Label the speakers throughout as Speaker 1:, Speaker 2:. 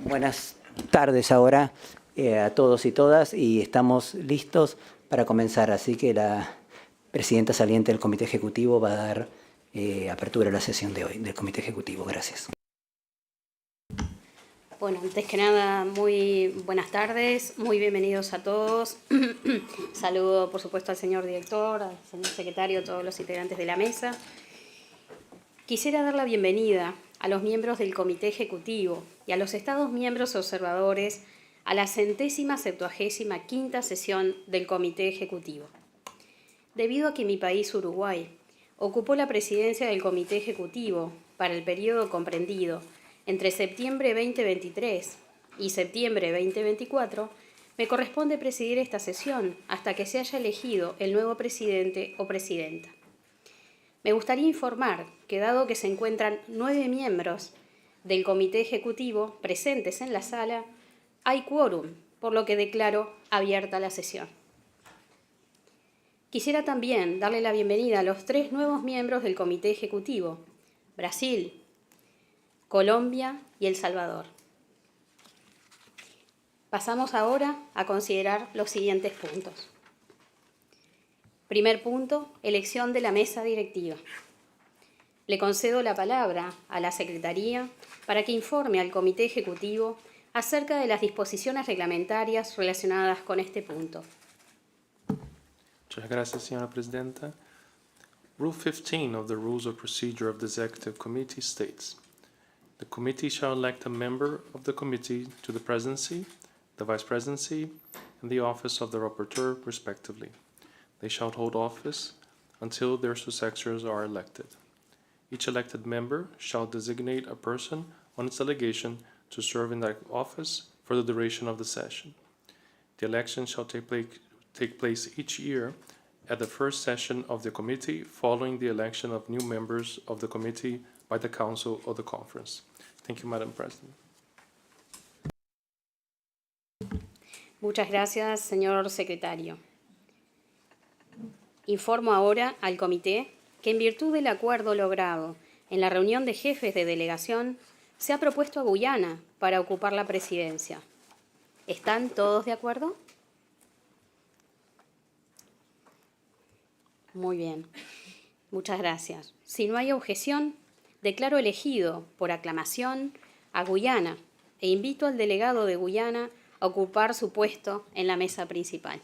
Speaker 1: Buenas tardes ahora a todos y todas y estamos listos para comenzar. Así que la presidenta saliente del Comité Ejecutivo va a dar apertura a la sesión de hoy del Comité Ejecutivo. Gracias.
Speaker 2: Bueno, antes que nada, muy buenas tardes, muy bienvenidos a todos. Saludo, por supuesto, al señor director, al señor secretario, a todos los integrantes de la mesa. Quisiera dar la bienvenida a los miembros del Comité Ejecutivo y a los Estados miembros observadores a la 175ª sesión del Comité Ejecutivo. Debido a que mi país, Uruguay, ocupó la presidencia del Comité Ejecutivo para el periodo comprendido entre septiembre 2023 y septiembre 2024, me corresponde presidir esta sesión hasta que se haya elegido el nuevo presidente o presidenta. Me gustaría informar que, dado que se encuentran 9 miembros del Comité Ejecutivo presentes en la sala, hay quórum, por lo que declaro abierta la sesión. Quisiera también darle la bienvenida a los 3 nuevos miembros del Comité Ejecutivo: Brasil, Colombia y El Salvador. Pasamos ahora a considerar los siguientes puntos. Primer punto, elección de la mesa directiva. Le concedo la palabra a la Secretaría para que informe al Comité Ejecutivo acerca de las disposiciones reglamentarias relacionadas con este punto.
Speaker 3: Muchas gracias, señora Presidenta. Rule 15 of the Rules of Procedure of the Executive Committee states, "The committee shall elect a member of the committee to the presidency, the vice presidency, and the office of the rapporteur, respectively. They shall hold office until their successors are elected. Each elected member shall designate a person on its delegation to serve in that office for the duration of the session. The election shall take place each year at the first session of the committee following the election of new members of the committee by the Council or the Conference." Thank you, Madam President.
Speaker 2: Muchas gracias, señor secretario. Informo ahora al Comité que, en virtud del acuerdo logrado en la reunión de jefes de delegación, se ha propuesto a Guyana para ocupar la presidencia. ¿Están todos de acuerdo? Muy bien. Muchas gracias. Si no hay objeción, declaro elegido por aclamación a Guyana e invito al delegado de Guyana a ocupar su puesto en la mesa principal.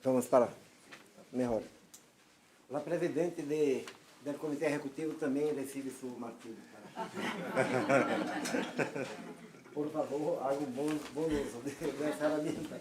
Speaker 4: Vamos para mejor. La presidente del Comité Ejecutivo también recibe su martillo. Por favor, haga un buen uso de esa herramienta.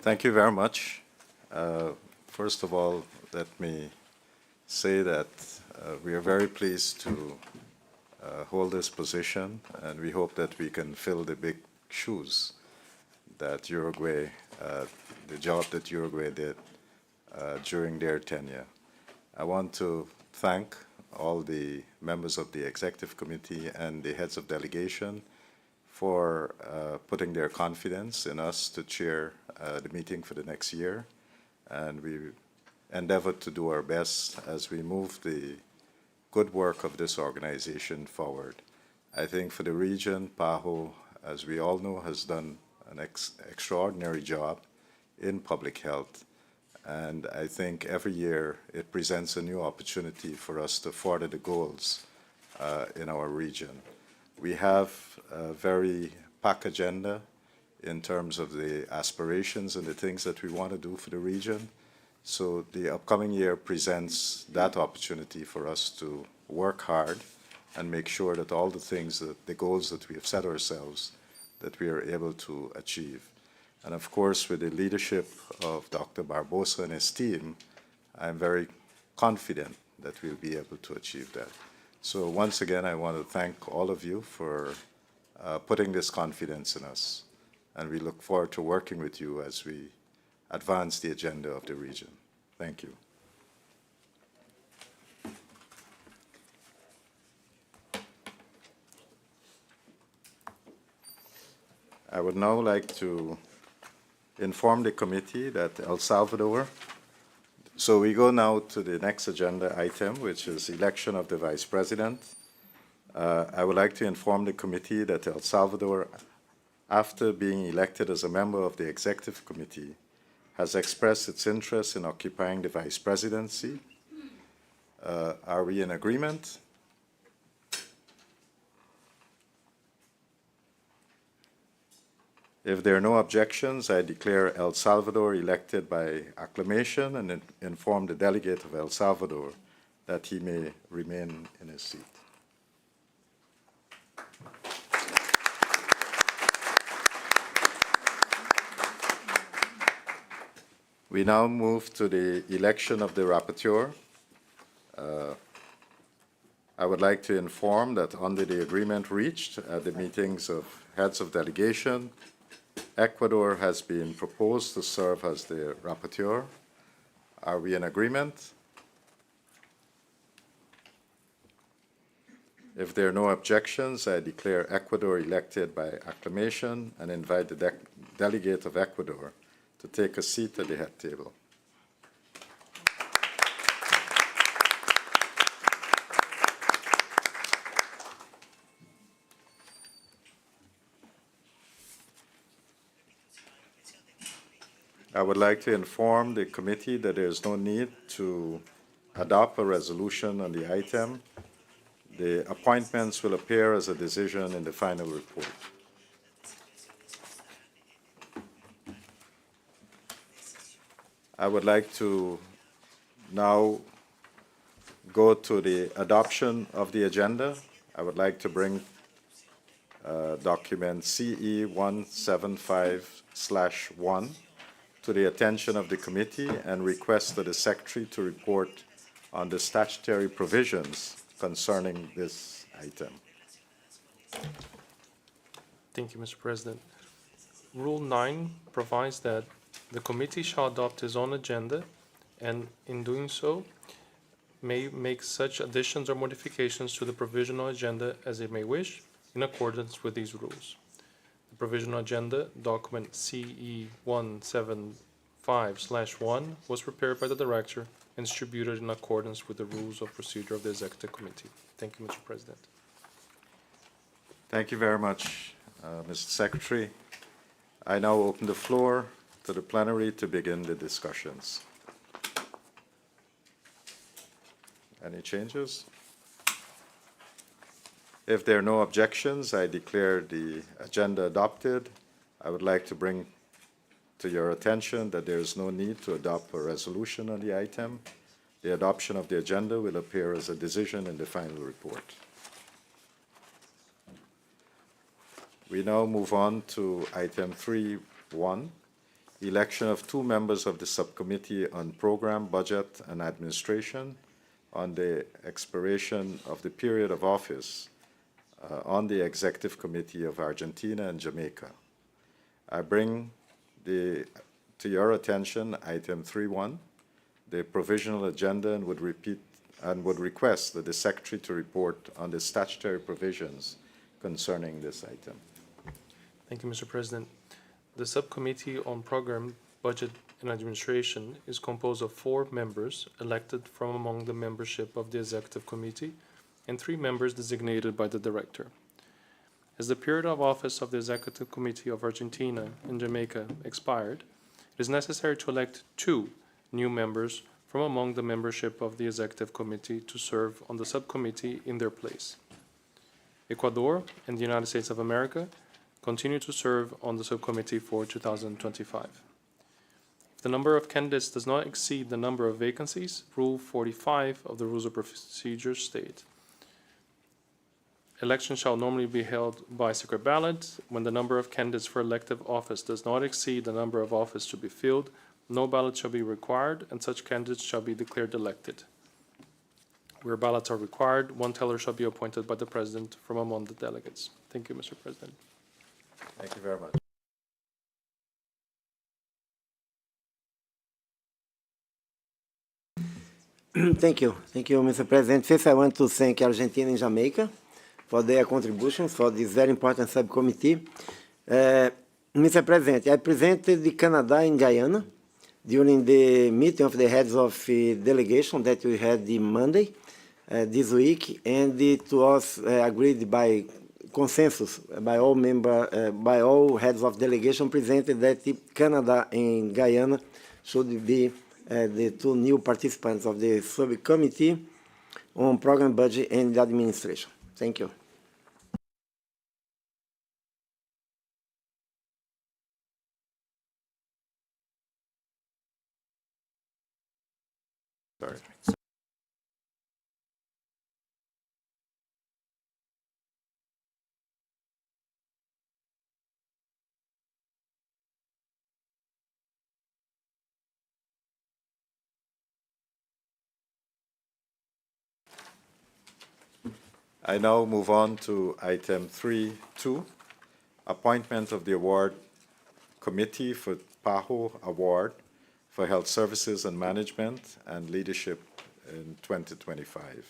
Speaker 5: Thank you very much. First of all, let me say that we are very pleased to hold this position, and we hope that we can fill the big shoes that Uruguay, the job that Uruguay did during their tenure. I want to thank all the members of the Executive Committee and the heads of delegation for putting their confidence in us to chair the meeting for the next year. And we endeavored to do our best as we move the good work of this organization forward. I think for the region, PAHO, as we all know, has done an extraordinary job in public health. And I think every year it presents a new opportunity for us to further the goals in our region. We have a very packed agenda in terms of the aspirations and the things that we want to do for the region. So the upcoming year presents that opportunity for us to work hard and make sure that all the things, that the goals that we have set ourselves, that we are able to achieve. And of course, with the leadership of Dr. Barbosa and his team, I'm very confident that we'll be able to achieve that. So once again, I want to thank all of you for putting this confidence in us. And we look forward to working with you as we advance the agenda of the region. Thank you. I would now like to inform the committee that El Salvador, so we go now to the next agenda item, which is election of the vice president. I would like to inform the committee that El Salvador, after being elected as a member of the executive committee, has expressed its interest in occupying the vice presidency. Are we in agreement? If there are no objections, I declare El Salvador elected by acclamation and inform the delegate of El Salvador that he may remain in his seat. We now move to the election of the rapporteur. I would like to inform that under the agreement reached at the meetings of heads of delegation, Ecuador has been proposed to serve as the rapporteur. Are we in agreement? If there are no objections, I declare Ecuador elected by acclamation and invite the delegate of Ecuador to take a seat at the head table. I would like to inform the committee that there is no need to adopt a resolution on the item. The appointments will appear as a decision in the final report. I would like to now go to the adoption of the agenda. I would like to bring document CE 175/1 to the attention of the committee and request that the Secretary to report on the statutory provisions concerning this item.
Speaker 3: Thank you, Mr. President. Rule 9 provides that the committee shall adopt its own agenda and, in doing so, may make such additions or modifications to the provisional agenda as it may wish in accordance with these rules. The provisional agenda, document CE 175/1, was prepared by the Director and distributed in accordance with the rules of procedure of the Executive Committee. Thank you, Mr. President.
Speaker 5: Thank you very much, Mr. Secretary. I now open the floor to the plenary to begin the discussions. Any changes? If there are no objections, I declare the agenda adopted. I would like to bring to your attention that there is no need to adopt a resolution on the item. The adoption of the agenda will appear as a decision in the final report. We now move on to item 3.1, election of 2 members of the Subcommittee on Program, Budget, and Administration on the expiration of the period of office on the Executive Committee of Argentina and Jamaica. I bring to your attention item 3.1, the provisional agenda, and would request that the Secretary to report on the statutory provisions concerning this item.
Speaker 3: Thank you, Mr. President. The Subcommittee on Program, Budget, and Administration is composed of 4 members elected from among the membership of the Executive Committee and 3 members designated by the Director. As the period of office of the Executive Committee of Argentina and Jamaica expired, it is necessary to elect 2 new members from among the membership of the Executive Committee to serve on the subcommittee in their place. Ecuador, and the United States of America continue to serve on the subcommittee for 2025. If the number of candidates does not exceed the number of vacancies, Rule 45 of the Rules of Procedure state, election shall normally be held by secret ballot. When the number of candidates for elective office does not exceed the number of office to be filled, no ballot shall be required, and such candidates shall be declared elected. Where ballots are required, one teller shall be appointed by the President from among the delegates. Thank you, Mr. President.
Speaker 5: Thank you very much.
Speaker 4: Thank you, Mr. President. First, I want to thank Argentina and Jamaica for their contributions for this very important subcommittee. Mr. President, I presented Canada and Guyana during the meeting of the heads of delegation that we had on Monday this week, and it was agreed by consensus by all heads of delegation presented that Canada and Guyana should be the two new participants of the subcommittee on program budget and administration. Thank you.
Speaker 5: Sorry. I now move on to item 3.2, appointment of the award committee for PAHO Award for Health Services and Management and Leadership in 2025.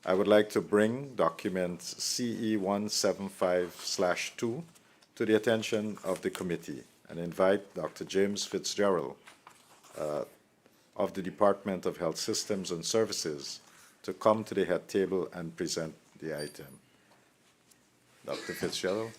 Speaker 5: I would like to bring document CE 175/2 to the attention of the committee and invite Dr. James Fitzgerald of the Department of Health Systems and Services to come to the head table and present the item. Dr. Fitzgerald.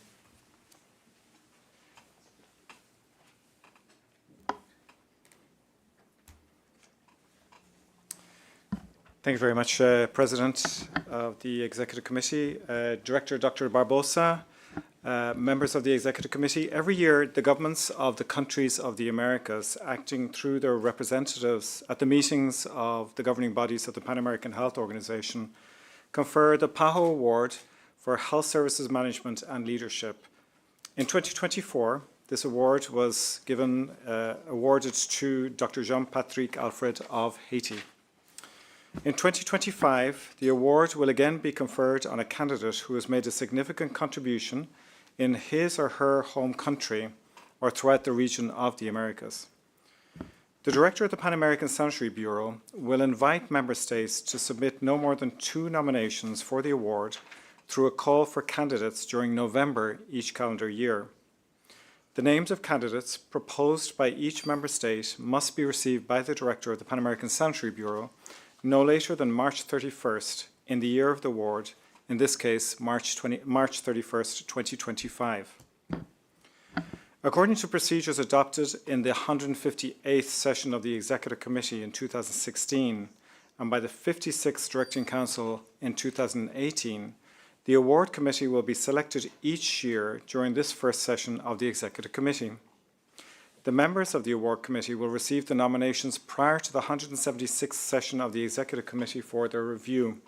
Speaker 6: Thank you very much, President of the Executive Committee, Director Dr. Barbosa, members of the Executive Committee. Every year, the governments of the countries of the Americas, acting through their representatives at the meetings of the governing bodies of the Pan American Health Organization, confer the PAHO Award for Health Services Management and Leadership. In 2024, this award was awarded to Dr. Jean-Patrick Alfred of Haiti. In 2025, the award will again be conferred on a candidate who has made a significant contribution in his or her home country or throughout the region of the Americas. The Director of the Pan American Sanitary Bureau will invite member states to submit no more than 2 nominations for the award through a call for candidates during November each calendar year. The names of candidates proposed by each member state must be received by the Director of the Pan American Sanitary Bureau no later than March 31st in the year of the award, in this case, March 31st, 2025. According to procedures adopted in the 158th session of the Executive Committee in 2016 and by the 56th Directing Council in 2018, the Award Committee will be selected each year during this first session of the Executive Committee. The members of the Award Committee will receive the nominations prior to the 176th session of the Executive Committee for their review.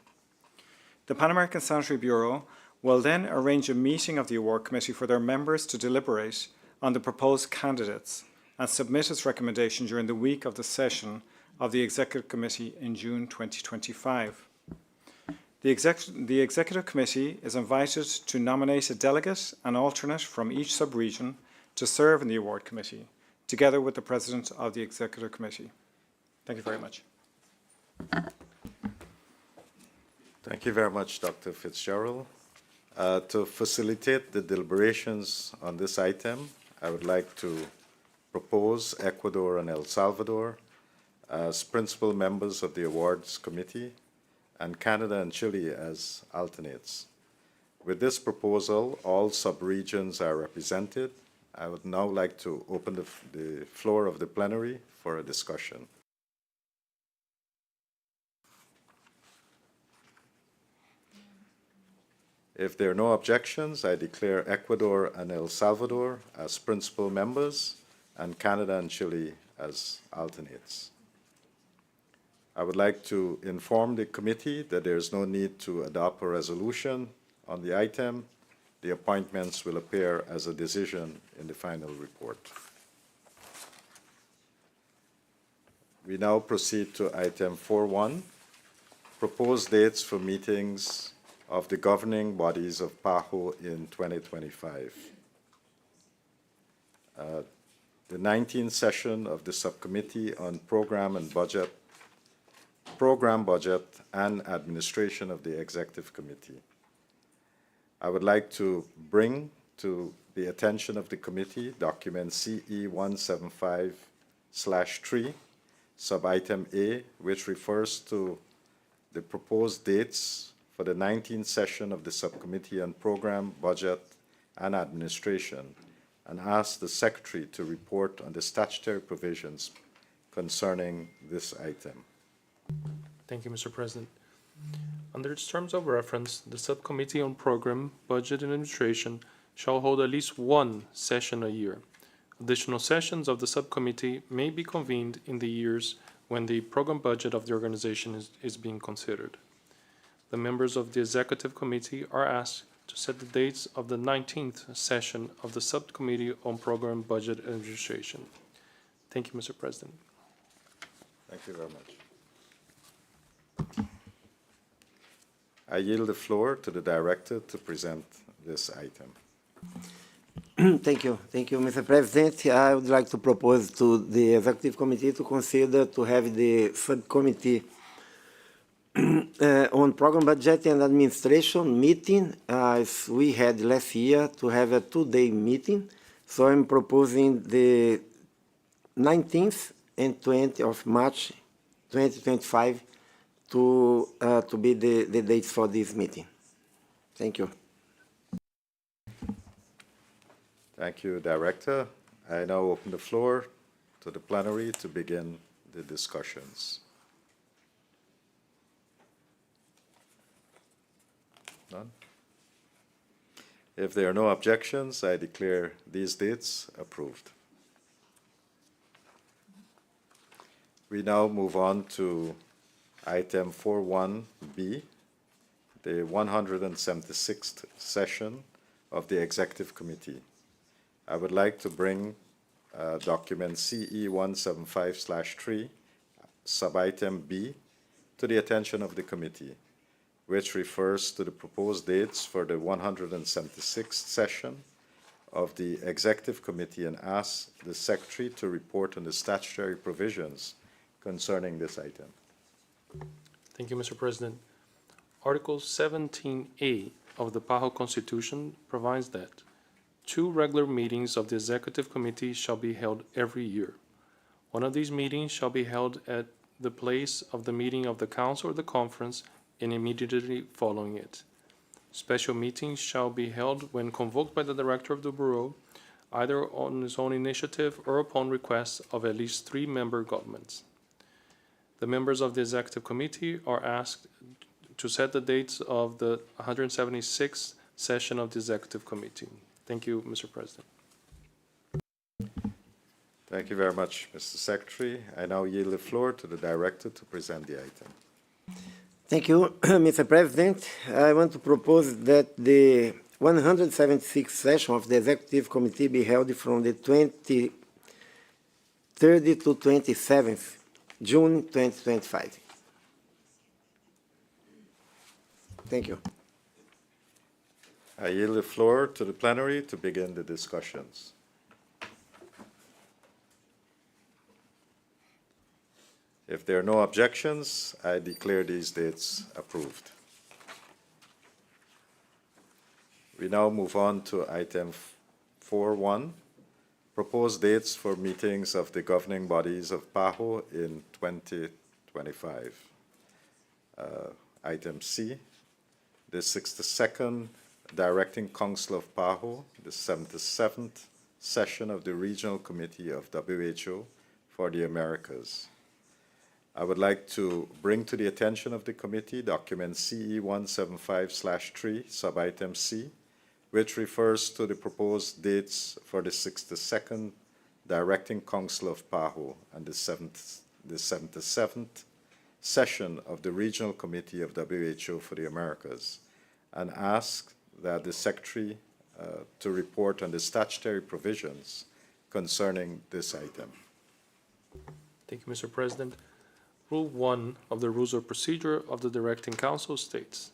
Speaker 6: The Pan American Sanitary Bureau will then arrange a meeting of the Award Committee for their members to deliberate on the proposed candidates and submit its recommendation during the week of the session of the Executive Committee in June 2025. The Executive Committee is invited to nominate a delegate and alternate from each sub-region to serve in the Award Committee, together with the President of the Executive Committee. Thank you very much.
Speaker 5: Thank you very much, Dr. Fitzgerald. To facilitate the deliberations on this item, I would like to propose Ecuador and El Salvador as principal members of the Awards Committee and Canada and Chile as alternates. With this proposal, all sub-regions are represented. I would now like to open the floor of the plenary for a discussion. If there are no objections, I declare Ecuador and El Salvador as principal members and Canada and Chile as alternates. I would like to inform the committee that there is no need to adopt a resolution on the item. The appointments will appear as a decision in the final report. We now proceed to item 4.1, proposed dates for meetings of the governing bodies of PAHO in 2025. The 19th session of the Subcommittee on Program, Budget and Administration of the Executive Committee. I would like to bring to the attention of the committee document CE 175/3, sub-item A, which refers to the proposed dates for the 19th session of the Subcommittee on Program, Budget and Administration, and asks the Secretary to report on the statutory provisions concerning this item.
Speaker 3: Thank you, Mr. President. Under its terms of reference, the Subcommittee on Program, Budget and Administration shall hold at least one session a year. Additional sessions of the subcommittee may be convened in the years when the program budget of the organization is being considered. The members of the Executive Committee are asked to set the dates of the 19th session of the Subcommittee on Program, Budget and Administration. Thank you, Mr. President.
Speaker 5: Thank you very much. I yield the floor to the Director to present this item.
Speaker 4: Thank you, Mr. President. I would like to propose to the Executive Committee to consider to have the Subcommittee on Program Budget and Administration meeting, as we had last year, to have a two-day meeting. So I'm proposing the 19th and 20th of March 2025 to be the dates for this meeting. Thank you.
Speaker 5: Thank you, Director. I now open the floor to the plenary to begin the discussions. None? If there are no objections, I declare these dates approved. We now move on to item 4.1b, the 176th session of the Executive Committee. I would like to bring document CE 175/3, sub-item B, to the attention of the committee, which refers to the proposed dates for the 176th session of the Executive Committee and asks the Secretary to report on the statutory provisions concerning this item.
Speaker 3: Thank you, Mr. President. Article 17A of the PAHO Constitution provides that 2 regular meetings of the Executive Committee shall be held every year. One of these meetings shall be held at the place of the meeting of the Council or the Conference and immediately following it. Special meetings shall be held when convoked by the Director of the Bureau, either on his own initiative or upon request of at least 3 member governments. The members of the Executive Committee are asked to set the dates of the 176th session of the Executive Committee. Thank you, Mr. President.
Speaker 5: Thank you very much, Mr. Secretary. I now yield the floor to the Director to present the item.
Speaker 4: Thank you, Mr. President. I want to propose that the 176th session of the Executive Committee be held from the 23rd to 27th June 2025. Thank you.
Speaker 5: I yield the floor to the plenary to begin the discussions. If there are no objections, I declare these dates approved. We now move on to item 4.1, proposed dates for meetings of the governing bodies of PAHO in 2025. Item C, the 62nd Directing Council of PAHO, the 77th session of the Regional Committee of WHO for the Americas. I would like to bring to the attention of the committee document CE 175/3, sub-item C, which refers to the proposed dates for the 62nd Directing Council of PAHO and the 77th session of the Regional Committee of WHO for the Americas, and ask that the Secretary to report on the statutory provisions concerning this item.
Speaker 3: Thank you, Mr. President. Rule 1 of the Rules of Procedure of the Directing Council states,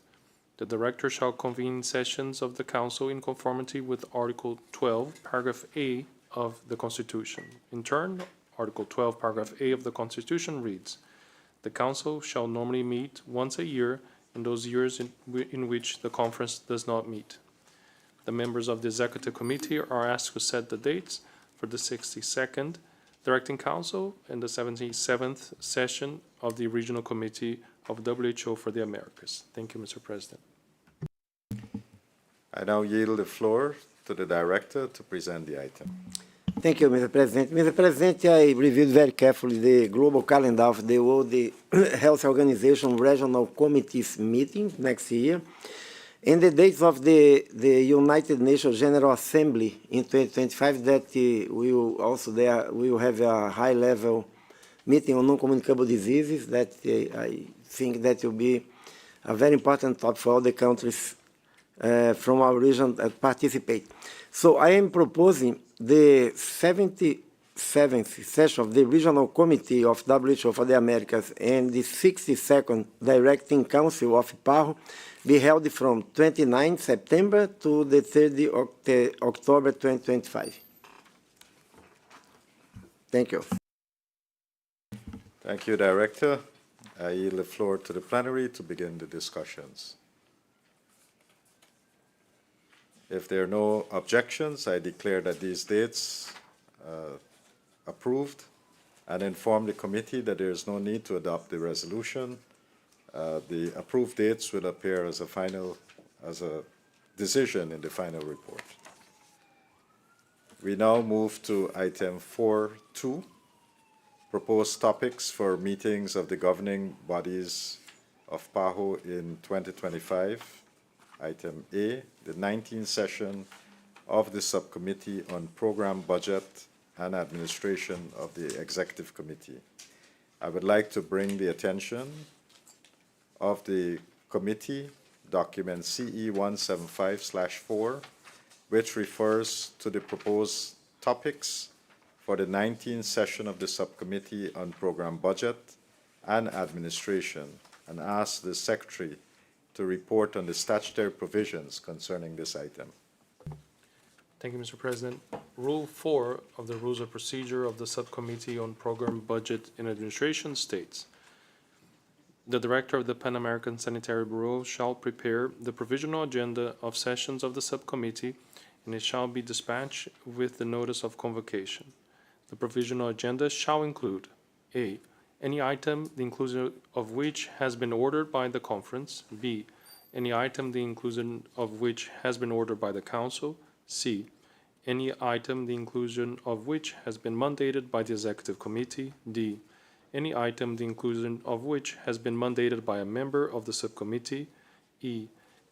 Speaker 3: the Director shall convene sessions of the Council in conformity with Article 12, Paragraph A of the Constitution. In turn, Article 12, Paragraph A of the Constitution reads, the Council shall normally meet once a year in those years in which the Conference does not meet. The members of the Executive Committee are asked to set the dates for the 62nd Directing Council and the 77th session of the Regional Committee of WHO for the Americas. Thank you, Mr. President.
Speaker 5: I now yield the floor to the Director to present the item.
Speaker 4: Thank you, Mr. President. Mr. President, I reviewed very carefully the global calendar of the World Health Organization Regional Committees meeting next year, and the dates of the United Nations General Assembly in 2025 that we will have a high-level meeting on non-communicable diseases that I think that will be a very important topic for all the countries from our region that participate. So I am proposing the 77th session of the Regional Committee of WHO for the Americas and the 62nd Directing Council of PAHO be held from 29 September to the 30 October 2025. Thank you.
Speaker 5: Thank you, Director. I yield the floor to the plenary to begin the discussions. If there are no objections, I declare that these dates approved and inform the committee that there is no need to adopt the resolution. The approved dates will appear as a decision in the final report. We now move to item 4.2, proposed topics for meetings of the governing bodies of PAHO in 2025. Item A, the 19th session of the Subcommittee on Program Budget and Administration of the Executive Committee. I would like to bring the attention of the committee document CE 175/4, which refers to the proposed topics for the 19th session of the Subcommittee on Program Budget and Administration, and ask the Secretary to report on the statutory provisions concerning this item.
Speaker 3: Thank you, Mr. President. Rule 4 of the Rules of Procedure of the Subcommittee on Program, Budget, and Administration states, the Director of the Pan-American Sanitary Bureau shall prepare the provisional agenda of sessions of the subcommittee, and it shall be dispatched with the notice of convocation. The provisional agenda shall include A, any item the inclusion of which has been ordered by the conference, B, any item the inclusion of which has been ordered by the council, C, any item the inclusion of which has been mandated by the executive committee, D, any item the inclusion of which has been mandated by a member of the subcommittee, E,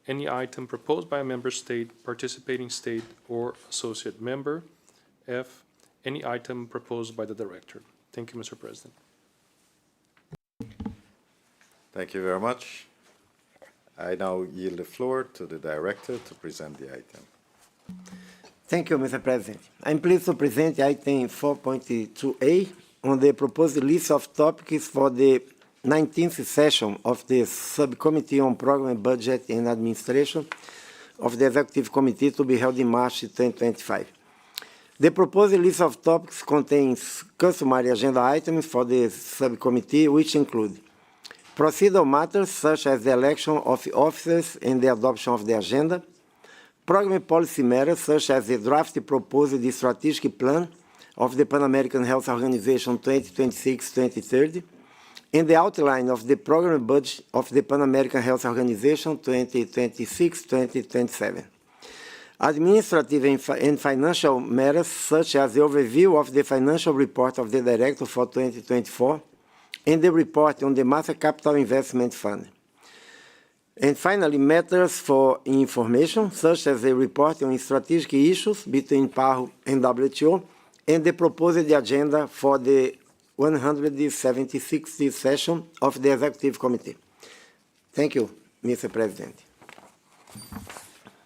Speaker 3: any item proposed by a member state, participating state, or associate member, F, any item proposed by the director. Thank you, Mr. President.
Speaker 5: Thank you very much. I now yield the floor to the Director to present the item.
Speaker 4: Thank you, Mr. President. I'm pleased to present item 4.2a on the proposed list of topics for the 19th session of the Subcommittee on Program, Budget and Administration of the Executive Committee to be held in March 2025. The proposed list of topics contains customary agenda items for the subcommittee, which include procedural matters such as the election of officers and the adoption of the agenda, program policy matters such as the draft proposed the strategic plan of the Pan-American Health Organization 2026-2030, and the outline of the program budget of the Pan-American Health Organization 2026-2027. Administrative and financial matters such as the overview of the financial report of the Director for 2024, and the report on the Master Capital Investment Fund. And finally, matters for information, such as the report on strategic issues between PAHO and WTO, and the proposed agenda for the 176th session of the Executive Committee. Thank you, Mr. President.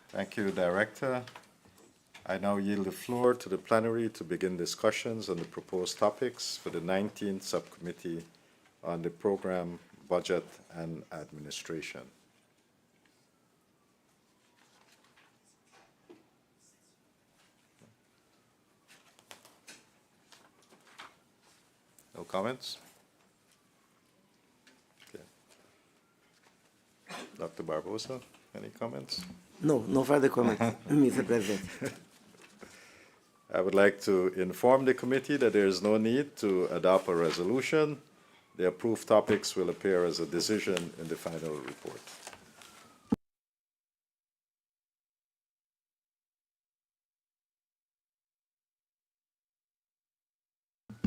Speaker 5: Thank you, Director. I now yield the floor to the plenary to begin discussions on the proposed topics for the 19th Subcommittee on the Program, Budget, and Administration. No comments? Okay. Dr. Barbosa, any comments?
Speaker 4: No, no further comments, Mr. President.
Speaker 5: I would like to inform the committee that there is no need to adopt a resolution. The approved topics will appear as a decision in the final report.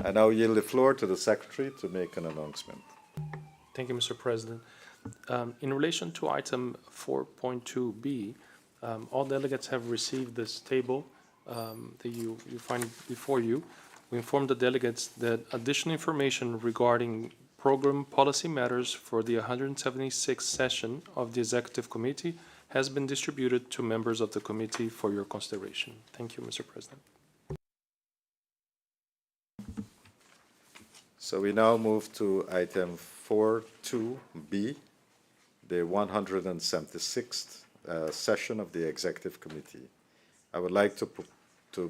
Speaker 5: I now yield the floor to the Secretary to make an announcement.
Speaker 3: Thank you, Mr. President. In relation to item 4.2b, all delegates have received this table that you find before you. We inform the delegates that additional information regarding program policy matters for the 176th session of the Executive Committee has been distributed to members of the committee for your consideration. Thank you, Mr. President.
Speaker 5: So we now move to item 4.2b, the 176th session of the Executive Committee. I would like to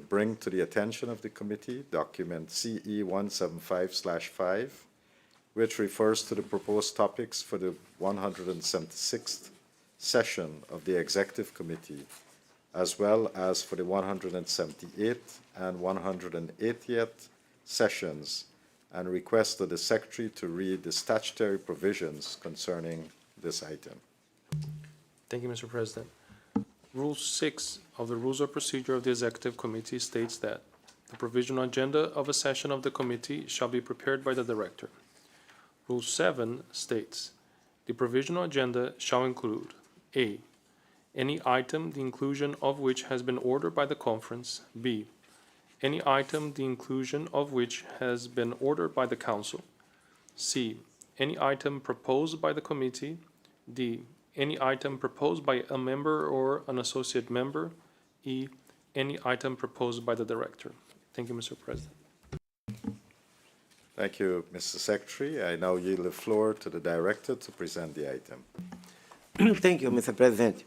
Speaker 5: bring to the attention of the committee document CE 175/5, which refers to the proposed topics for the 176th session of the Executive Committee, as well as for the 178th and 180th sessions, and request of the Secretary to read the statutory provisions concerning this item.
Speaker 3: Thank you, Mr. President. Rule 6 of the Rules of Procedure of the Executive Committee states that the provisional agenda of a session of the committee shall be prepared by the Director. Rule 7 states, the provisional agenda shall include A, any item the inclusion of which has been ordered by the conference, B, any item the inclusion of which has been ordered by the Council, C, any item proposed by the committee, D, any item proposed by a member or an associate member, E, any item proposed by the Director. Thank you, Mr. President.
Speaker 5: Thank you, Mr. Secretary. I now yield the floor to the Director to present the item.
Speaker 4: Thank you, Mr. President.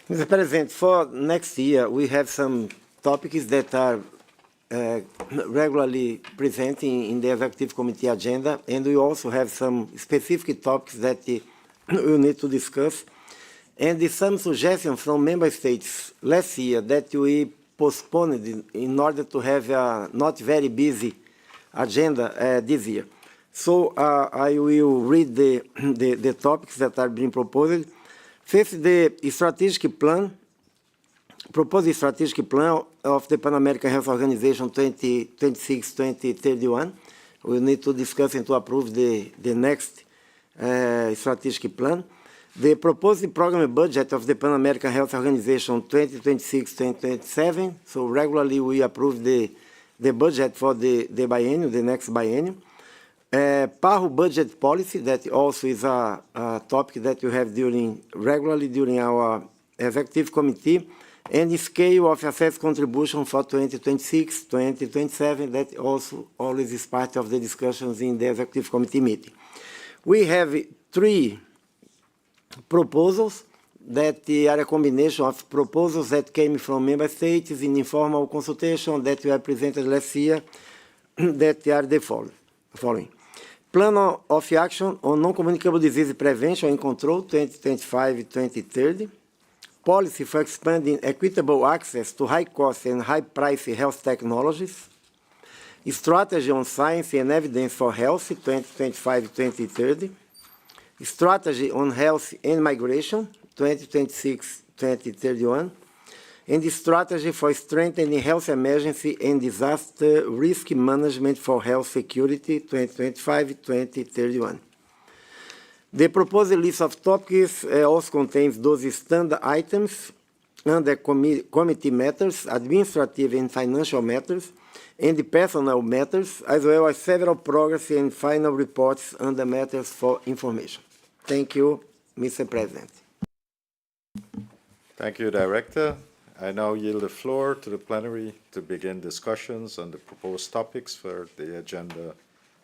Speaker 4: Mr. President, for next year, we have some topics that are regularly presenting in the Executive Committee agenda, and we also have some specific topics that we need to discuss. And some suggestions from member states last year that we postponed in order to have a not very busy agenda this year. So I will read the topics that are being proposed. First, the strategic plan, proposed strategic plan of the Pan American Health Organization 2026-2031. We need to discuss and to approve the next strategic plan. The proposed program budget of the Pan American Health Organization 2026-2027. So regularly we approve the budget for the biennium, the next biennium. PAHO budget policy, that also is a topic that we have regularly during our Executive Committee. And the scale of assessed contribution for 2026-2027, that also always is part of the discussions in the Executive Committee meeting. We have 3 proposals that are a combination of proposals that came from member states in informal consultation that we have presented last year that are the following. Plan of action on non-communicable disease prevention and control 2025-2030. Policy for expanding equitable access to high-cost and high-price health technologies. Strategy on science and evidence for health 2025-2030. Strategy on health and migration 2026-2031. and the strategy for strengthening health emergency and disaster risk management for health security 2025-2031. The proposed list of topics also contains those standard items under committee matters, administrative and financial matters, and the personal matters, as well as several progress and final reports under matters for information. Thank you, Mr. President.
Speaker 5: Thank you, Director. I now yield the floor to the plenary to begin discussions on the proposed topics for the agenda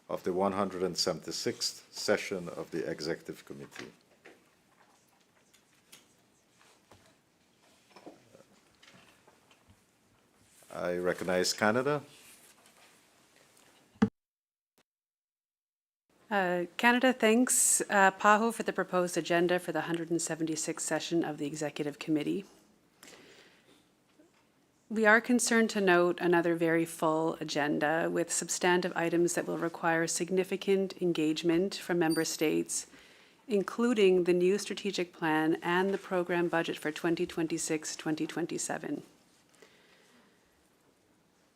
Speaker 5: of the 176th session of the Executive Committee. I recognize Canada.
Speaker 7: Canada thanks PAHO for the proposed agenda for the 176th session of the Executive Committee. We are concerned to note another very full agenda with substantive items that will require significant engagement from member states, including the new strategic plan and the program budget for 2026-2027.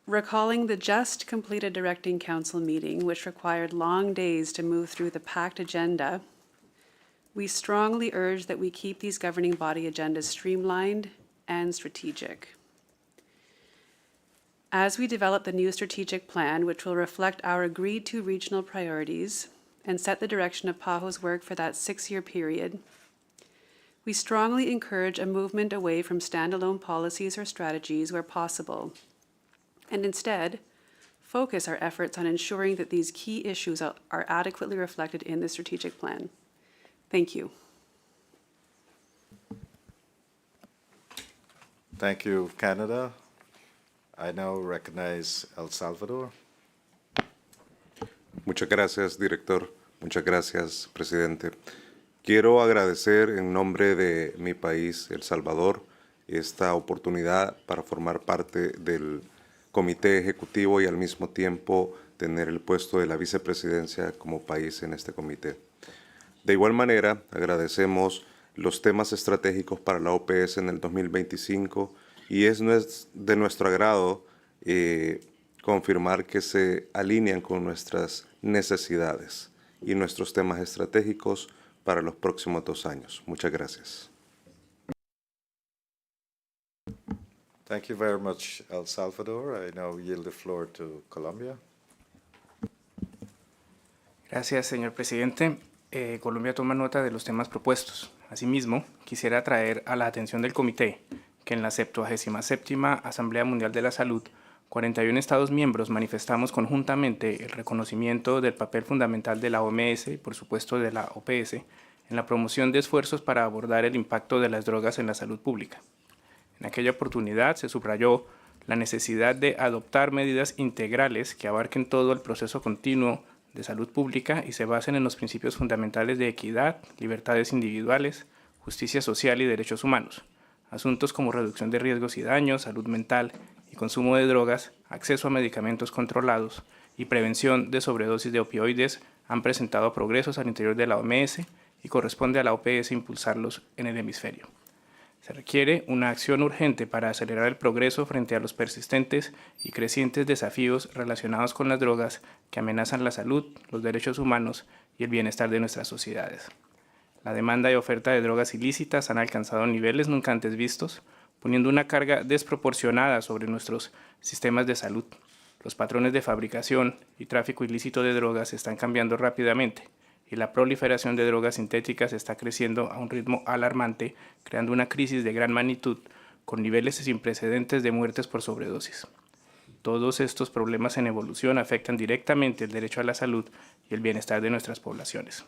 Speaker 7: Recalling the just completed Directing Council meeting, which required long days to move through the packed agenda, we strongly urge that we keep these governing body agendas streamlined and strategic. As we develop the new strategic plan, which will reflect our agreed-to regional priorities and set the direction of PAHO's work for that 6-year period, we strongly encourage a movement away from standalone policies or strategies where possible, and instead focus our efforts on ensuring that these key issues are adequately reflected in the strategic plan. Thank you.
Speaker 5: Thank you, Canada. I now recognize El Salvador.
Speaker 8: Muchas gracias, director. Muchas gracias, presidente. Quiero agradecer en nombre de mi país, El Salvador, esta oportunidad para formar parte del Comité Ejecutivo y al mismo tiempo tener el puesto de la vicepresidencia como país en este comité. De igual manera, agradecemos los temas estratégicos para la OPS en el 2025 y es de nuestro agrado confirmar que se alinean con nuestras necesidades y nuestros temas estratégicos para los próximos 2 años. Muchas gracias.
Speaker 5: Thank you very much, El Salvador. I now yield the floor to Colombia.
Speaker 9: Gracias, señor presidente. Colombia toma nota de los temas propuestos. Asimismo, quisiera traer a la atención del comité que en la 77ª Asamblea Mundial de la Salud, 41 Estados miembros manifestamos conjuntamente el reconocimiento del papel fundamental de la OMS y, por supuesto, de la OPS en la promoción de esfuerzos para abordar el impacto de las drogas en la salud pública. En aquella oportunidad se subrayó la necesidad de adoptar medidas integrales que abarquen todo el proceso continuo de salud pública y se basen en los principios fundamentales de equidad, libertades individuales, justicia social y derechos humanos. Asuntos como reducción de riesgos y daños, salud mental y consumo de drogas, acceso a medicamentos controlados y prevención de sobredosis de opioides han presentado progresos al interior de la OMS y corresponde a la OPS impulsarlos en el hemisferio. Se requiere una acción urgente para acelerar el progreso frente a los persistentes y crecientes desafíos relacionados con las drogas que amenazan la salud, los derechos humanos y el bienestar de nuestras sociedades. La demanda y oferta de drogas ilícitas han alcanzado niveles nunca antes vistos, poniendo una carga desproporcionada sobre nuestros sistemas de salud. Los patrones de fabricación y tráfico ilícito de drogas están cambiando rápidamente y la proliferación de drogas sintéticas está creciendo a un ritmo alarmante, creando una crisis de gran magnitud con niveles sin precedentes de muertes por sobredosis. Todos estos problemas en evolución afectan directamente el derecho a la salud y el bienestar de nuestras poblaciones.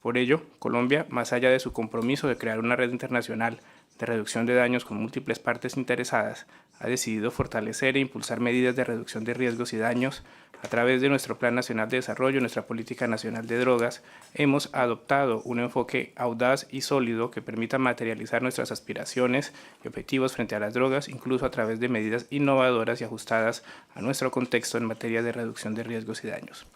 Speaker 9: Por ello, Colombia, más allá de su compromiso de crear una red internacional de reducción de daños con múltiples partes interesadas, ha decidido fortalecer e impulsar medidas de reducción de riesgos y daños. A través de nuestro Plan Nacional de Desarrollo, nuestra Política Nacional de Drogas, hemos adoptado un enfoque audaz y sólido que permita materializar nuestras aspiraciones y objetivos frente a las drogas, incluso a través de medidas innovadoras y ajustadas a nuestro contexto en materia de reducción de riesgos y daños.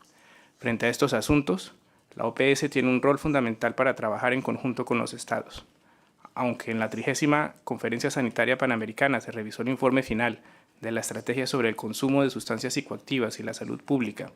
Speaker 9: Frente a estos asuntos, la OPS tiene un rol fundamental para trabajar en conjunto con los Estados. aunque en la 30ª Conferencia Sanitaria Panamericana se revisó el informe final de la Estrategia sobre el Consumo de Sustancias Psicoactivas y la Salud Pública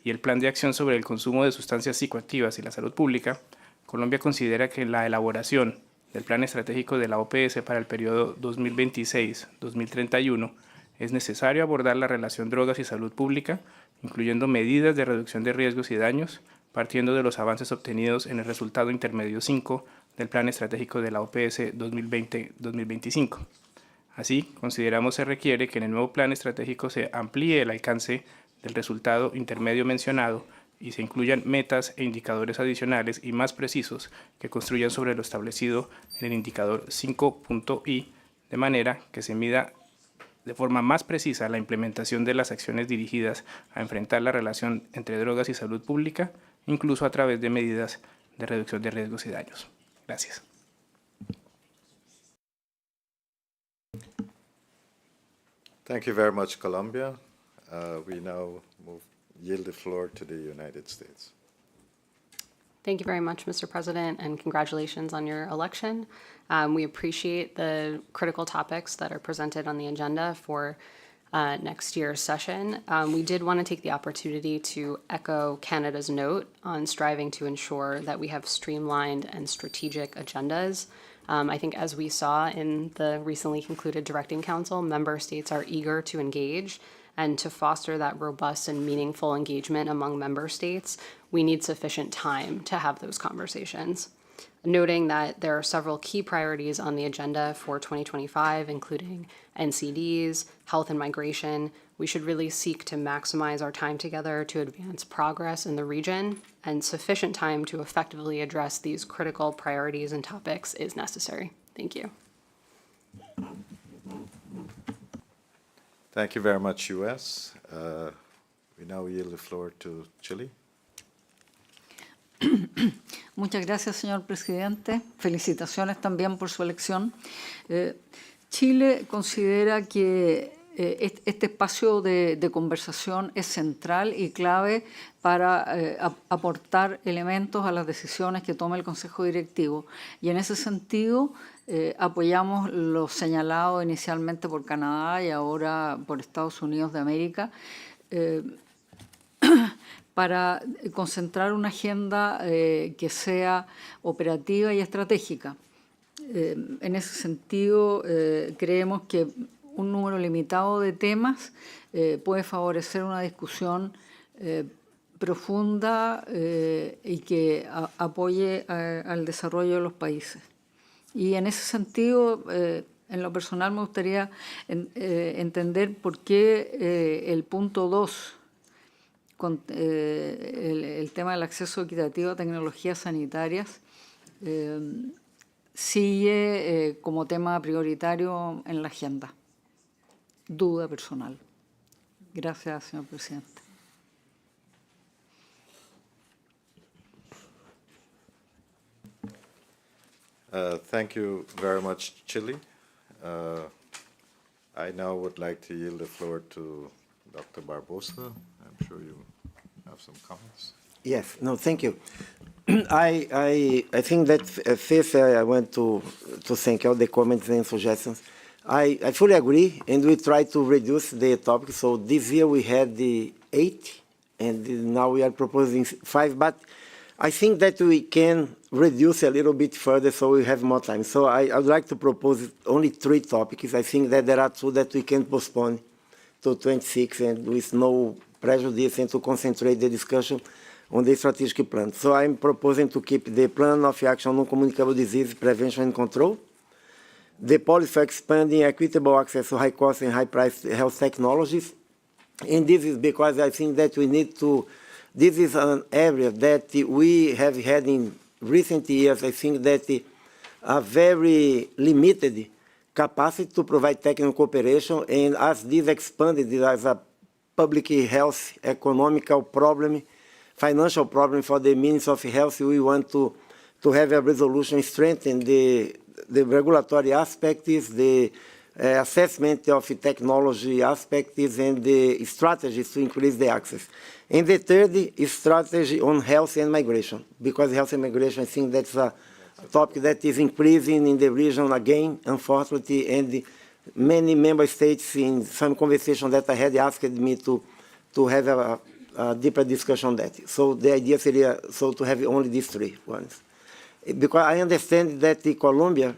Speaker 9: y el Plan de Acción sobre el Consumo de Sustancias Psicoactivas y la Salud Pública, Colombia considera que la elaboración del Plan Estratégico de la OPS para el periodo 2026-2031 es necesario abordar la relación drogas y salud pública, incluyendo medidas de reducción de riesgos y daños, partiendo de los avances obtenidos en el resultado intermedio 5 del Plan Estratégico de la OPS 2020-2025. Así, consideramos se requiere que en el nuevo Plan Estratégico se amplíe el alcance del resultado intermedio mencionado y se incluyan metas e indicadores adicionales y más precisos que construyan sobre lo establecido en el indicador 5.I, de manera que se mida de forma más precisa la implementación de las acciones dirigidas a enfrentar la relación entre drogas y salud pública, incluso a través de medidas de reducción de riesgos y daños. Gracias.
Speaker 5: Thank you very much, Colombia. We now yield the floor to the United States.
Speaker 10: Thank you very much, Mr. President, and congratulations on your election. We appreciate the critical topics that are presented on the agenda for next year's session. We did want to take the opportunity to echo Canada's note on striving to ensure that we have streamlined and strategic agendas. I think as we saw in the recently concluded Directing Council, member states are eager to engage, and to foster that robust and meaningful engagement among member states, we need sufficient time to have those conversations. Noting that there are several key priorities on the agenda for 2025, including NCDs, health and migration, we should really seek to maximize our time together to advance progress in the region, and sufficient time to effectively address these critical priorities and topics is necessary. Thank you.
Speaker 5: Thank you very much, U.S. We now yield the floor to Chile.
Speaker 11: Muchas gracias, señor presidente. Felicitaciones también por su elección. Chile considera que este espacio de conversación es central y clave para aportar elementos a las decisiones que toma el Consejo Directivo. Y en ese sentido, apoyamos lo señalado inicialmente por Canadá y ahora por Estados Unidos de América, para concentrar una agenda que sea operativa y estratégica. En ese sentido, creemos que un número limitado de temas puede favorecer una discusión profunda y que apoye al desarrollo de los países. Y en ese sentido, en lo personal me gustaría entender por qué el punto 2, con el tema del acceso equitativo a tecnologías sanitarias, sigue como tema prioritario en la agenda. Duda personal. Gracias, señor presidente.
Speaker 5: Thank you very much, Chile. I now would like to yield the floor to Dr. Barbosa. I'm sure you have some comments.
Speaker 4: Yes, no, thank you. I think that first I want to thank all the comments and suggestions. I fully agree, and we try to reduce the topic. So this year we had the 8, and now we are proposing 5, but I think that we can reduce a little bit further so we have more time. So I would like to propose only 3 topics. I think that there are 2 that we can postpone to 26 and with no prejudice, and to concentrate the discussion on the strategic plan. So I'm proposing to keep the Plan of Action on Communicable Disease Prevention and Control, the policy for expanding equitable access to high-cost and high-priced health technologies. And this is because I think that we need to, this is an area that we have had in recent years, I think that a very limited capacity to provide technical cooperation, and as this expanded as a public health economical problem, financial problem for the means of health, we want to have a resolution strengthen the regulatory aspects, the assessment of technology aspects, and the strategies to increase the access. And the third is strategy on health and migration, because health and migration, I think that's a a topic that is increasing in the region again, unfortunately, and many member states in some conversation that I had asked me to have a deeper discussion on that. So the idea seria to have only these three ones. Because I understand that Colombia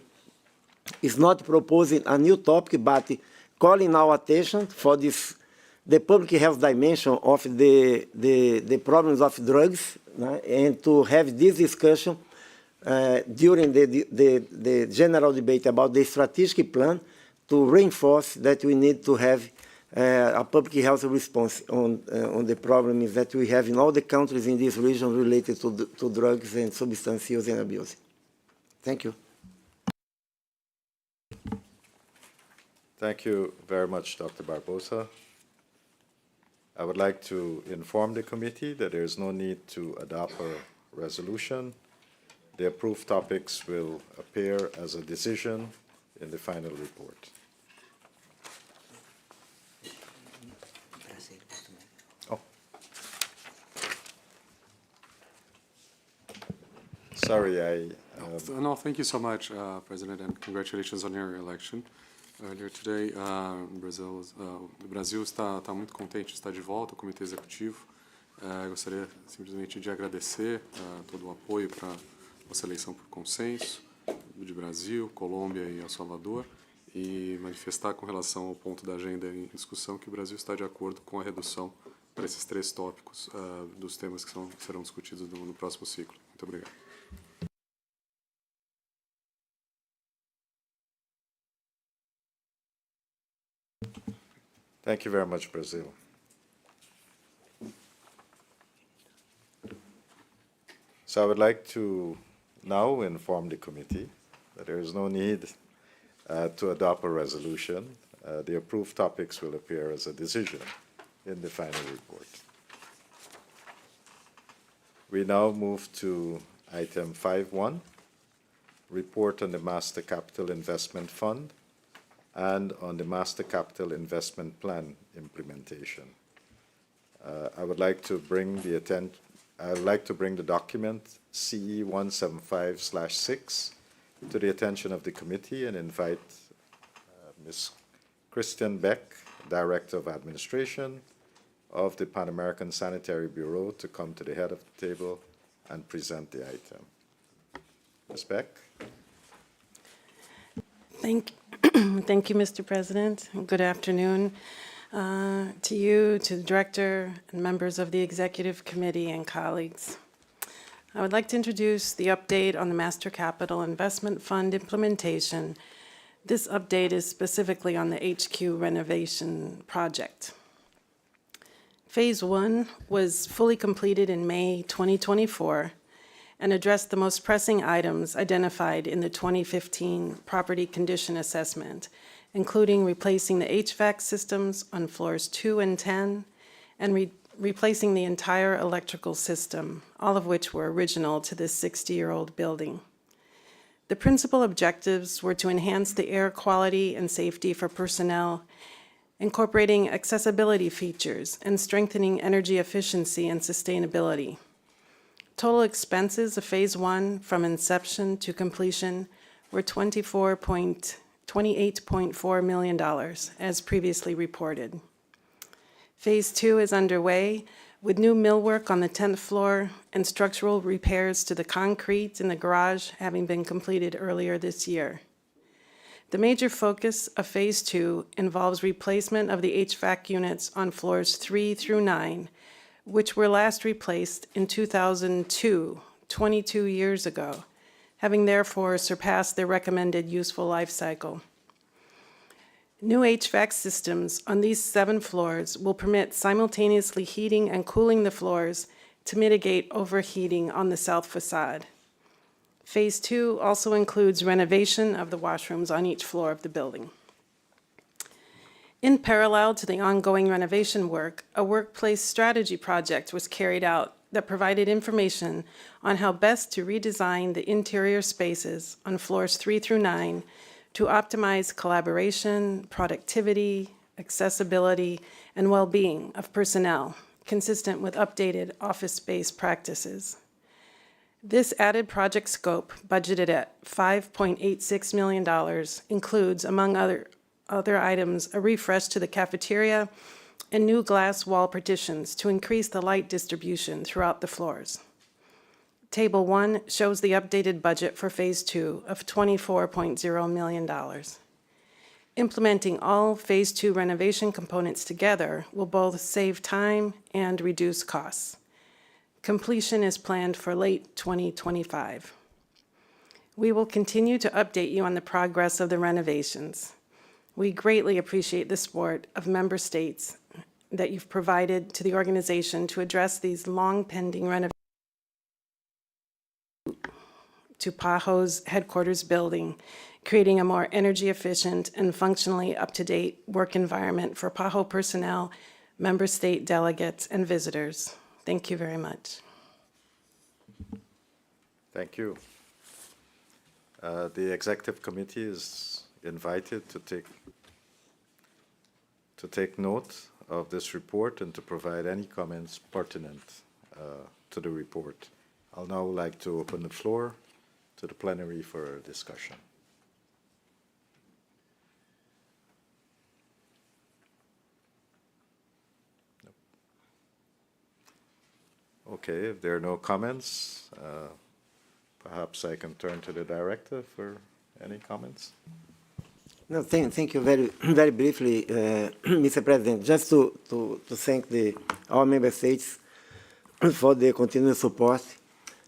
Speaker 4: is not proposing a new topic, but calling our attention for this, the public health dimension of the problems of drugs, and to have this discussion during the general debate about the strategic plan to reinforce that we need to have a public health response on the problems that we have in all the countries in this region related to drugs and substance use and abuse. Thank you.
Speaker 5: Thank you very much, Dr. Barbosa. I would like to inform the committee that there is no need to adopt a resolution. The approved topics will appear as a decision in the final report. Oh. Sorry,
Speaker 12: No, thank you so much, President, and congratulations on your election. Earlier today, o Brasil está muito contente de estar de volta ao Comitê Executivo. Gostaria simplesmente de agradecer todo o apoio para a nossa eleição por consenso de Brasil, Colômbia e El Salvador, e manifestar com relação ao ponto da agenda em discussão que o Brasil está de acordo com a redução para esses três tópicos dos temas que serão discutidos no próximo ciclo. Muito obrigado.
Speaker 5: thank you very much, Brazil. So I would like to now inform the committee that there is no need to adopt a resolution. The approved topics will appear as a decision in the final report. We now move to item 5.1, report on the Master Capital Investment Fund and on the Master Capital Investment Plan implementation. I would like to bring the document CE 175/6 to the attention of the committee and invite Ms. Christian Beck, Director of Administration of the Pan American Sanitary Bureau, to come to the head of the table and present the item. Ms. Beck.
Speaker 13: Thank you, Mr. President. Good afternoon to you, to the Director, and members of the Executive Committee and colleagues. I would like to introduce the update on the Master Capital Investment Fund implementation. This update is specifically on the HQ renovation project. Phase 1 was fully completed in May 2024 and addressed the most pressing items identified in the 2015 property condition assessment, including replacing the HVAC systems on floors 2 and 10 and replacing the entire electrical system, all of which were original to this 60-year-old building. The principal objectives were to enhance the air quality and safety for personnel, incorporating accessibility features and strengthening energy efficiency and sustainability. Total expenses of Phase 1 from inception to completion were $28.4 million, as previously reported. Phase 2 is underway, with new millwork on the 10th floor and structural repairs to the concrete in the garage having been completed earlier this year. The major focus of Phase 2 involves replacement of the HVAC units on floors 3 through 9, which were last replaced in 2002, 22 years ago, having therefore surpassed their recommended useful life cycle. New HVAC systems on these 7 floors will permit simultaneously heating and cooling the floors to mitigate overheating on the south facade. Phase 2 also includes renovation of the washrooms on each floor of the building. In parallel to the ongoing renovation work, a workplace strategy project was carried out that provided information on how best to redesign the interior spaces on floors 3 through 9 to optimize collaboration, productivity, accessibility, and well-being of personnel, consistent with updated office space practices. This added project scope, budgeted at $5.86 million, includes, among other items, a refresh to the cafeteria and new glass wall partitions to increase the light distribution throughout the floors. Table 1 shows the updated budget for Phase 2 of $24.0 million. Implementing all Phase 2 renovation components together will both save time and reduce costs. Completion is planned for late 2025. We will continue to update you on the progress of the renovations. We greatly appreciate the support of member states that you've provided to the organization to address these long-pending renovations to PAHO's headquarters building, creating a more energy-efficient and functionally up-to-date work environment for PAHO personnel, member state delegates, and visitors. Thank you very much.
Speaker 5: Thank you. The Executive Committee is invited to take note of this report and to provide any comments pertinent to the report. I'll now like to open the floor to the plenary for discussion. Okay, if there are no comments, perhaps I can turn to the director for any comments.
Speaker 4: No, thank you very briefly, Mr. President. Just to thank our member states for the continued support.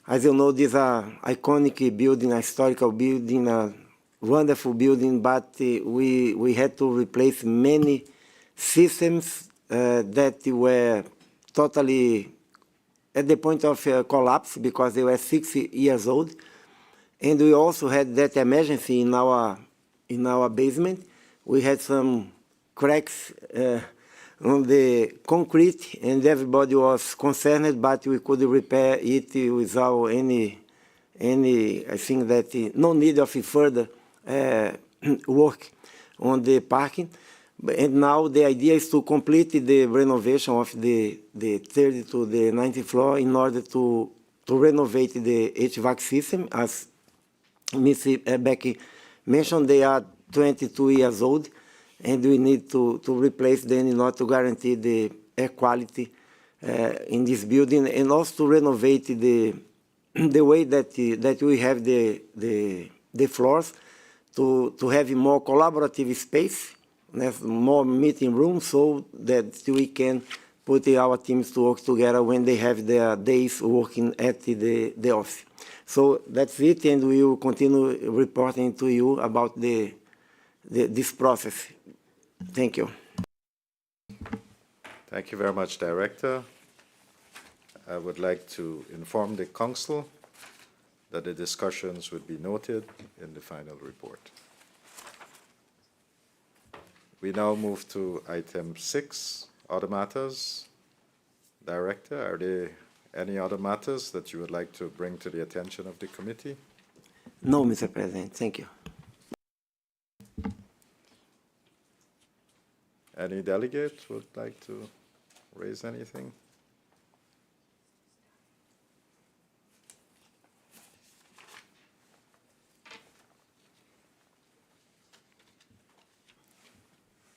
Speaker 4: As you know, this is an iconic building, a historical building, a wonderful building, but we had to replace many systems that were totally at the point of collapse because they were 60 years old. And we also had that emergency in our basement. We had some cracks on the concrete, and everybody was concerned, but we could repair it without any I think that no need of further work on the parking. And now the idea is to complete the renovation of the 30th to the 90th floor in order to renovate the HVAC system. As Ms. Becky mentioned, they are 22 years old, and we need to replace them in order to guarantee the air quality in this building, and also to renovate the way that we have the floors to have a more collaborative space, more meeting rooms, so that we can put our teams to work together when they have their days working at the office. So that's it, and we will continue reporting to you about this process. Thank you.
Speaker 5: Thank you very much, Director. I would like to inform the Council that the discussions would be noted in the final report. We now move to item 6, other matters. Director, are there any other matters that you would like to bring to the attention of the committee?
Speaker 4: No, Mr. President, thank you.
Speaker 5: Any delegate would like to raise anything?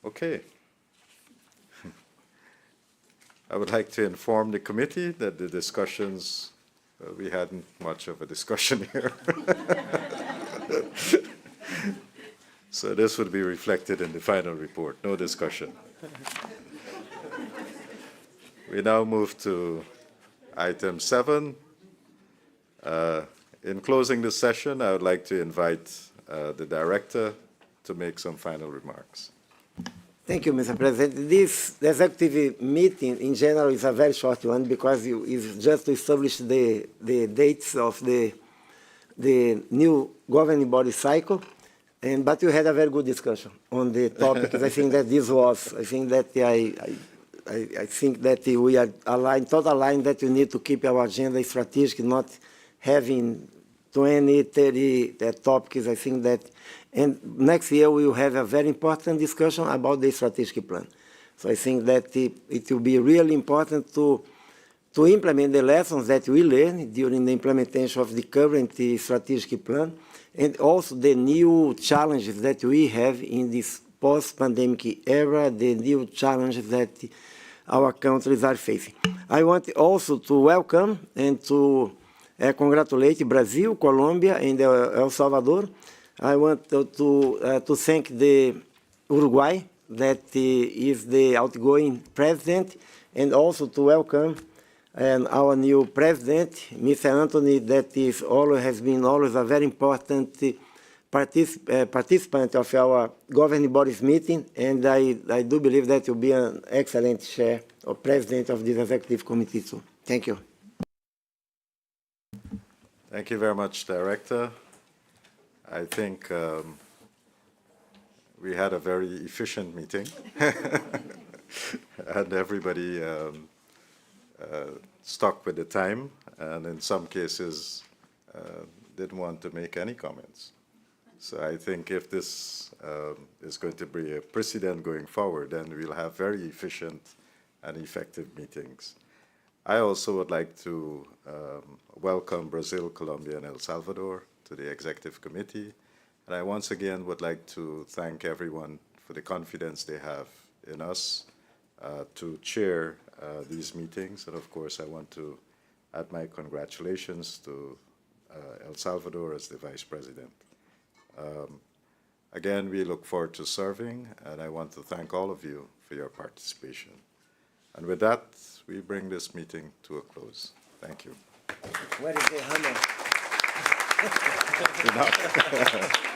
Speaker 5: Okay. I would like to inform the committee that the discussions, we hadn't much of a discussion here. So this would be reflected in the final report, no discussion. We now move to item 7. In closing the session, I would like to invite the director to make some final remarks.
Speaker 4: Thank you, Mr. President. This executive meeting in general is a very short one because it's just to establish the dates of the new governing body cycle. But we had a very good discussion on the topics. I think that I think that we are aligned, totally aligned that we need to keep our agenda strategic, not having 20, 30 topics. I think that, and next year we will have a very important discussion about the strategic plan. So I think that it will be really important to to implement the lessons that we learned during the implementation of the current strategic plan, and also the new challenges that we have in this post-pandemic era, the new challenges that our countries are facing. I want also to welcome and to congratulate Brazil, Colombia, and El Salvador. I want to thank the Uruguay, that is the outgoing president, and also to welcome our new president, Mr. Anthony, that has been always a very important participant of our governing bodies meeting, and I do believe that will be an excellent chair or president of this executive committee too. Thank you.
Speaker 5: Thank you very much, Director. I think we had a very efficient meeting, and everybody stuck with the time, and in some cases didn't want to make any comments. So I think if this is going to be a precedent going forward, then we'll have very efficient and effective meetings. I also would like to welcome Brazil, Colombia, and El Salvador to the Executive Committee. And I once again would like to thank everyone for the confidence they have in us to chair these meetings. And of course, I want to add my congratulations to El Salvador as the Vice President. Again, we look forward to serving, and I want to thank all of you for your participation. And with that, we bring this meeting to a close. Thank you.
Speaker 4: Where is the hammer?
Speaker 5: Enough.